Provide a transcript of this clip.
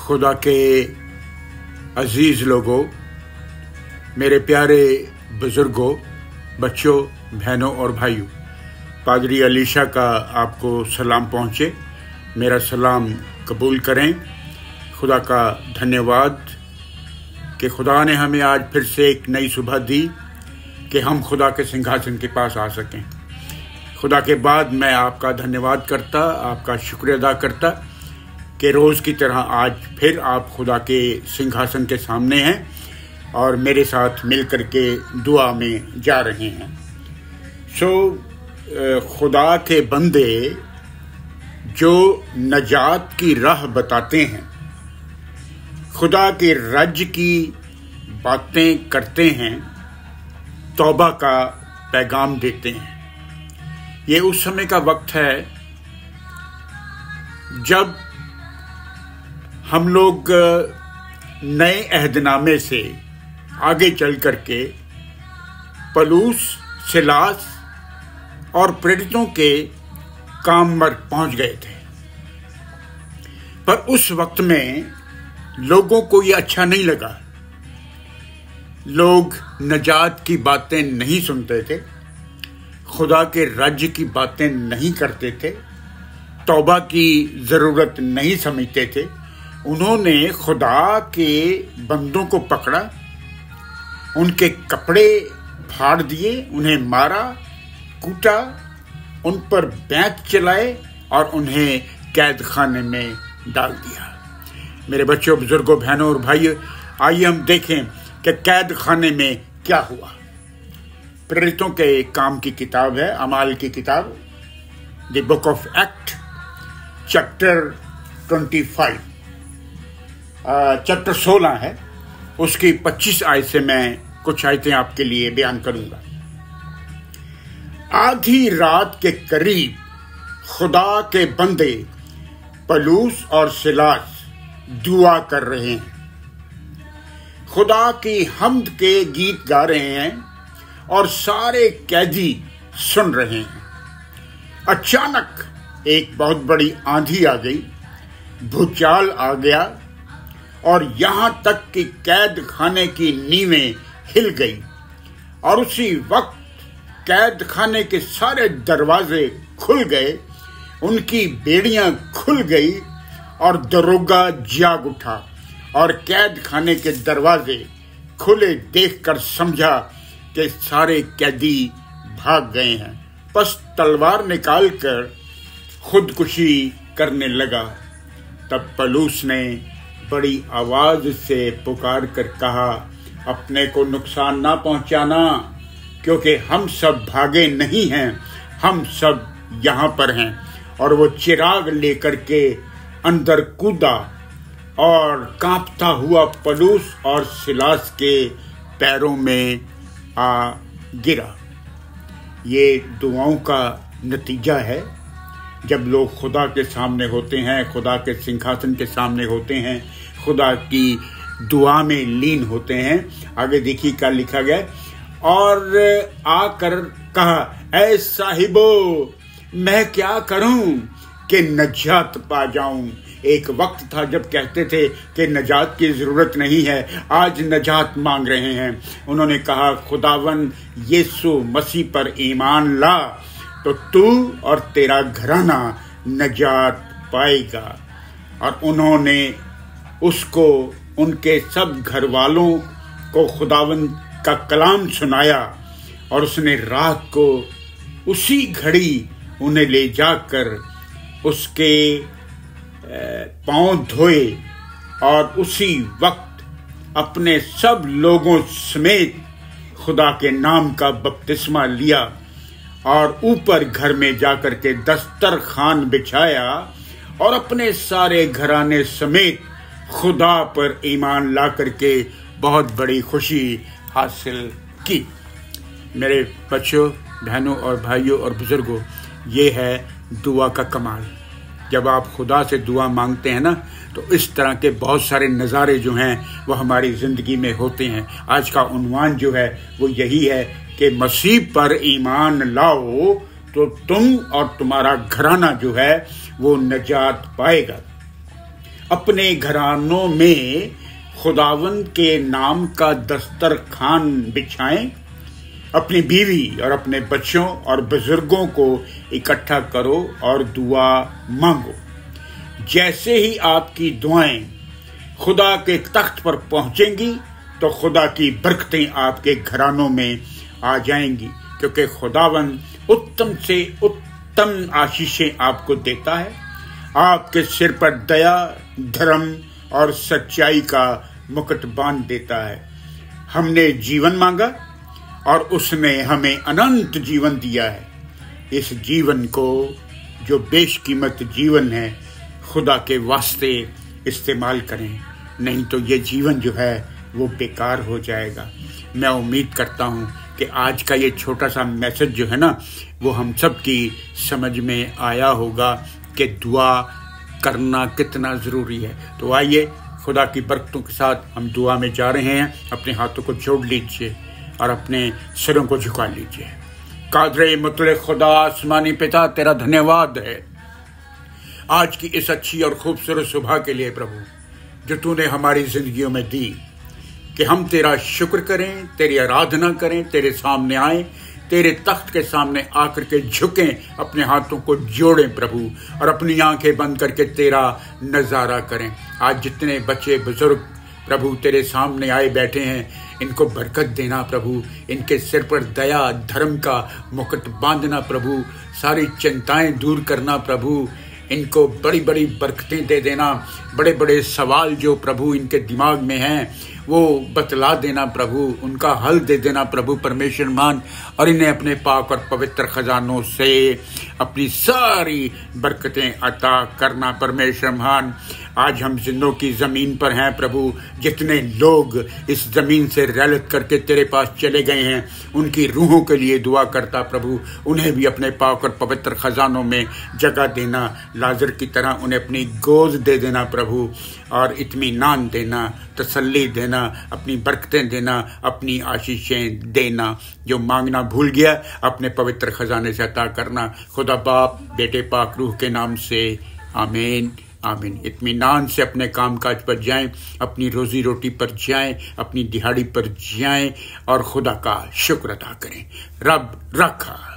खुदा के अजीज़ लोगों, मेरे प्यारे बुज़ुर्गों, बच्चों, बहनों और भाइयों, पादरी अलीशा का आपको सलाम पहुँचे। मेरा सलाम कबूल करें। खुदा का धन्यवाद कि खुदा ने हमें आज फिर से एक नई सुबह दी कि हम खुदा के सिंहासन के पास आ सकें। खुदा के बाद मैं आपका धन्यवाद करता, आपका शुक्रिया अदा करता कि रोज़ की तरह आज फिर आप खुदा के सिंहासन के सामने हैं और मेरे साथ मिल कर के दुआ में जा रहे हैं। खुदा के बंदे जो नजात की राह बताते हैं, खुदा के राज्य की बातें करते हैं, तौबा का पैगाम देते हैं। ये उस समय का वक्त है जब हम लोग नए अहदनामे से आगे चल करके पलूस, सिलास और प्रेरितों के काम पर पहुंच गए थे। पर उस वक्त में लोगों को ये अच्छा नहीं लगा। लोग नजात की बातें नहीं सुनते थे, खुदा के राज्य की बातें नहीं करते थे, तौबा की ज़रूरत नहीं समझते थे। उन्होंने खुदा के बंदों को पकड़ा, उनके कपड़े फाड़ दिए, उन्हें मारा, कूटा, उन पर बैंत चलाए और उन्हें कैद खाने में डाल दिया। मेरे बच्चों, बुजुर्गों, बहनों और भाइयों, आइए हम देखें कि कैद खाने में क्या हुआ। प्रेरितों के काम की किताब है, अमाल की किताब, the book of act, chapter 25, chapter 16 है। उसकी 25 आयत से मैं कुछ आयतें आपके लिए बयान करूंगा। आधी रात के करीब खुदा के बंदे पलूस और सिलास दुआ कर रहे हैं, खुदा की हम्द के गीत गा रहे हैं और सारे कैदी सुन रहे हैं। अचानक एक बहुत बड़ी आंधी आ गई, भूचाल आ गया और यहां तक कि कैद खाने की नींवें हिल गई और उसी वक्त कैद खाने के सारे दरवाजे खुल गए, उनकी बेड़ियां खुल गई और दरोगा जाग उठा और कैद खाने के दरवाजे खुले देखकर समझा कि सारे कैदी भाग गए हैं। बस तलवार निकालकर खुदकुशी करने लगा। तब पलूस ने बड़ी आवाज से पुकार कर कहा, अपने को नुकसान ना पहुंचाना, क्योंकि हम सब भागे नहीं हैं, हम सब यहाँ पर हैं। और वो चिराग लेकर के अंदर कूदा और कांपता हुआ पलूस और सिलास के पैरों में आ गिरा। ये दुआओं का नतीजा है। जब लोग खुदा के सामने होते हैं, खुदा के सिंहासन के सामने होते हैं, खुदा की दुआ में लीन होते हैं। आगे देखिए क्या लिखा गया। और आकर कहा, ऐ साहिबो, मैं क्या करूं कि नजात पा जाऊं। एक वक्त था जब कहते थे कि नजात की जरूरत नहीं है, आज नजात मांग रहे हैं। उन्होंने कहा, खुदावन यीशु मसीह पर ईमान ला तो तू और तेरा घराना नजात पाएगा। और उन्होंने उसको, उनके सब घर वालों को खुदावन का कलाम सुनाया और उसने रात को उसी घड़ी उन्हें ले जाकर उसके पांव धोए और उसी वक्त अपने सब लोगों समेत खुदा के नाम का बपतिस्मा लिया और ऊपर घर में जाकर के दस्तरखान बिछाया और अपने सारे घराने समेत खुदा पर ईमान ला करके बहुत बड़ी खुशी हासिल की। मेरे बच्चों, बहनों और भाइयों और बुजुर्गों, ये है दुआ का कमाल। जब आप खुदा से दुआ मांगते हैं ना, तो इस तरह के बहुत सारे नज़ारे जो हैं वो हमारी ज़िंदगी में होते हैं। आज का उन्वान जो है वो यही है कि मसीह पर ईमान लाओ तो तुम और तुम्हारा घराना जो है वो नजात पाएगा। अपने घरानों में खुदावंद के नाम का दस्तरखान बिछाएं। अपनी बीवी और अपने बच्चों और बुजुर्गों को इकट्ठा करो और दुआ मांगो। जैसे ही आपकी दुआएं खुदा के तख्त पर पहुंचेंगी तो खुदा की बरकतें आपके घरानों में आ जाएंगी, क्योंकि खुदावंद उत्तम से उत्तम आशीषें आपको देता है। आपके सिर पर दया, धर्म और सच्चाई का मुकुट बांध देता है। हमने जीवन मांगा और उसने हमें अनंत जीवन दिया है। इस जीवन को, जो बेशकीमत जीवन है, खुदा के वास्ते इस्तेमाल करें, नहीं तो ये जीवन जो है वो बेकार हो जाएगा। मैं उम्मीद करता हूँ कि आज का ये छोटा सा मैसेज जो है ना, वो हम सब की समझ में आया होगा कि दुआ करना कितना ज़रूरी है। तो आइए खुदा की बरकतों के साथ हम दुआ में जा रहे हैं। अपने हाथों को जोड़ लीजिए और अपने सिरों को झुका लीजिए। कादरे मुतलक खुदा आसमानी पिता, तेरा धन्यवाद है आज की इस अच्छी और खूबसूरत सुबह के लिए प्रभु, जो तूने हमारी जिंदगियों में दी, कि हम तेरा शुक्र करें, तेरी आराधना करें, तेरे सामने आए, तेरे तख्त के सामने आकर के झुकें, अपने हाथों को जोड़ें प्रभु, और अपनी आंखें बंद करके तेरा नज़ारा करें। आज जितने बच्चे बुजुर्ग प्रभु तेरे सामने आए बैठे हैं, इनको बरकत देना प्रभु, इनके सिर पर दया, धर्म का मुकुट बांधना प्रभु, सारी चिंताएं दूर करना प्रभु, इनको बड़ी बड़ी बरकतें दे देना, बड़े बड़े सवाल जो प्रभु इनके दिमाग में हैं वो बतला देना प्रभु, उनका हल दे देना प्रभु परमेश्वर मान, और इन्हें अपने पाक और पवित्र खजानों से अपनी सारी बरकतें अता करना परमेश्वर मान। आज हम जिंदों की ज़मीन पर हैं प्रभु, जितने लोग इस ज़मीन से रैलत करके तेरे पास चले गए हैं, उनकी रूहों के लिए दुआ करता प्रभु, उन्हें भी अपने पाक और पवित्र खजानों में जगह देना, लाजर की तरह उन्हें अपनी गोद दे देना प्रभु, और इत्मीनान देना, तसल्ली देना, अपनी बरकतें देना, अपनी आशीषें देना। जो मांगना भूल गया अपने पवित्र खजाने से अता करना। खुदा बाप, बेटे, पाक रूह के नाम से आमीन आमीन। इत्मीनान से अपने कामकाज पर जाएं, अपनी रोजी रोटी पर जाएं, अपनी दिहाड़ी पर जाएं और खुदा का शुक्र अदा करें। रब रखा।